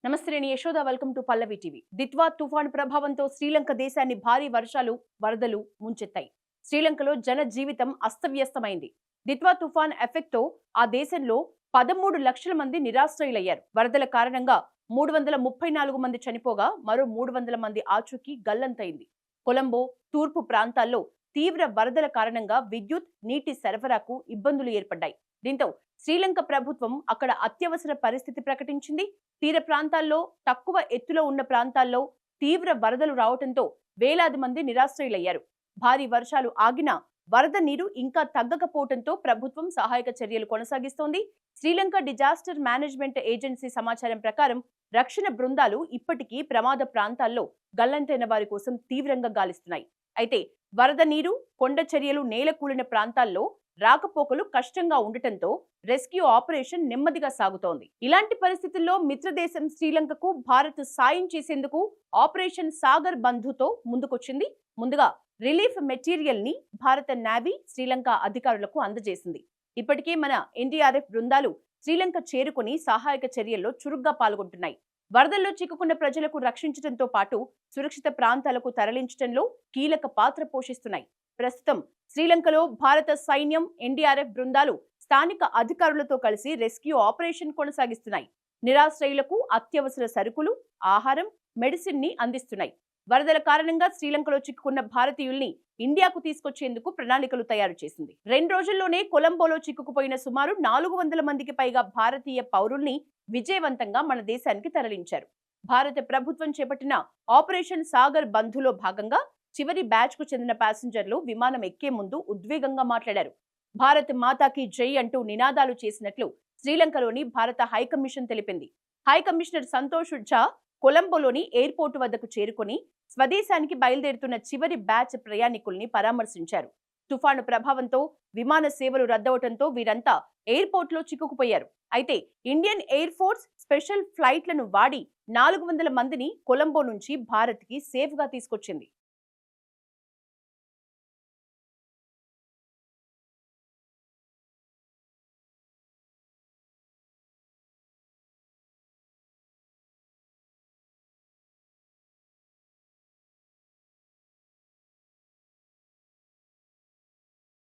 నమస్తే, నేను Yashoda. Welcome to Pallavi TV. Ditwah తుఫాను ప్రభావంతో శ్రీలంక దేశాన్ని భారీ వర్షాలు, వరదలు ముంచెత్తాయి. శ్రీలంకలో జన జీవితం అస్తవ్యస్తమైంది. దిత్వా తుఫాన్ ఎఫెక్ట్ తో ఆ దేశంలో 13 లక్షల మంది నిరాశ్రయులయ్యారు. వరదల కారణంగా 334 మంది చనిపోగా మరో 300 మంది ఆచూకీ గల్లంతైంది. కొలంబో, తూర్పు ప్రాంతాల్లో తీవ్ర వరదల కారణంగా విద్యుత్, నీటి సరఫరాకు ఇబ్బందులు ఏర్పడ్డాయి. దీంతో శ్రీలంక ప్రభుత్వం అక్కడ అత్యవసర పరిస్థితి ప్రకటించింది. తీర ప్రాంతాల్లో, తక్కువ ఎత్తులో ఉన్న ప్రాంతాల్లో తీవ్ర వరదలు రావడంతో వేలాది మంది నిరాశ్రయులయ్యారు. భారీ వర్షాలు ఆగినా వరద నీరు ఇంకా తగ్గకపోవడంతో ప్రభుత్వం సహాయక చర్యలు కొనసాగిస్తోంది. శ్రీలంక డిజాస్టర్ మేనేజ్మెంట్ ఏజెన్సీ సమాచారం ప్రకారం రక్షణ బృందాలు ఇప్పటికీ ప్రమాద ప్రాంతాల్లో గల్లంతైన వారి కోసం తీవ్రంగా గాలిస్తున్నాయి. అయితే వరద నీరు, కొండ చర్యలు నేలకూలిన ప్రాంతాల్లో రాకపోకలు కష్టంగా ఉండటంతో రెస్క్యూ ఆపరేషన్ నెమ్మదిగా సాగుతోంది. ఇలాంటి పరిస్థితుల్లో మిత్రదేశం శ్రీలంకకు భారత్ సాయం చేసేందుకు ఆపరేషన్ సాగర్ బంధుతో ముందుకొచ్చింది. ముందుగా రిలీఫ్ మెటీరియల్ ని భారత నేవీ శ్రీలంక అధికారులకు అందజేసింది. ఇప్పటికే మన ఎన్డీఆర్ఎఫ్ బృందాలు శ్రీలంక చేరుకుని సహాయక చర్యల్లో చురుగ్గా పాల్గొంటున్నాయి. వరదల్లో చిక్కుకున్న ప్రజలకు రక్షించడంతో పాటు సురక్షిత ప్రాంతాలకు తరలించడంలో కీలక పాత్ర పోషిస్తున్నాయి. ప్రస్తుతం శ్రీలంకలో భారత సైన్యం, ఎన్డీఆర్ఎఫ్ బృందాలు స్థానిక అధికారులతో కలిసి రెస్క్యూ ఆపరేషన్ కొనసాగిస్తున్నాయి. నిరాశ్రయులకు అత్యవసర సరుకులు, ఆహారం, మెడిసిన్ ని అందిస్తున్నాయి. వరదల కారణంగా శ్రీలంకలో చిక్కుకున్న భారతీయుల్ని ఇండియాకు తీసుకొచ్చేందుకు ప్రణాళికలు తయారు చేసింది. 2 రోజుల్లోనే కొలంబోలో చిక్కుకుపోయిన సుమారు 400 మందికి పైగా భారతీయ పౌరుల్ని విజయవంతంగా మన దేశానికి తరలించారు. భారత ప్రభుత్వం చేపట్టిన ఆపరేషన్ సాగర్ బంధులో భాగంగా చివరి బ్యాచ్ కు చెందిన ప్యాసింజర్లు విమానం ఎక్కే ముందు ఉద్వేగంగా మాట్లాడారు. భారత్ మాతాకి జై అంటూ నినాదాలు చేసినట్లు శ్రీలంకలోని భారత హైకమిషన్ తెలిపింది. హైకమిషనర్ సంతోష్ ఝా కొలంబోలోని ఎయిర్పోర్టు వద్దకు చేరుకుని స్వదేశానికి బయలుదేరుతున్న చివరి బ్యాచ్ ప్రయాణికుల్ని పరామర్శించారు. తుఫాను ప్రభావంతో విమాన సేవలు రద్దవటంతో వీరంతా ఎయిర్పోర్ట్లో చిక్కుకుపోయారు. అయితే ఇండియన్ ఎయిర్ ఫోర్స్ స్పెషల్ ఫ్లైట్లను వాడి 400 మందిని కొలంబో నుంచి భారత్ కి సేఫ్ గా తీసుకొచ్చింది.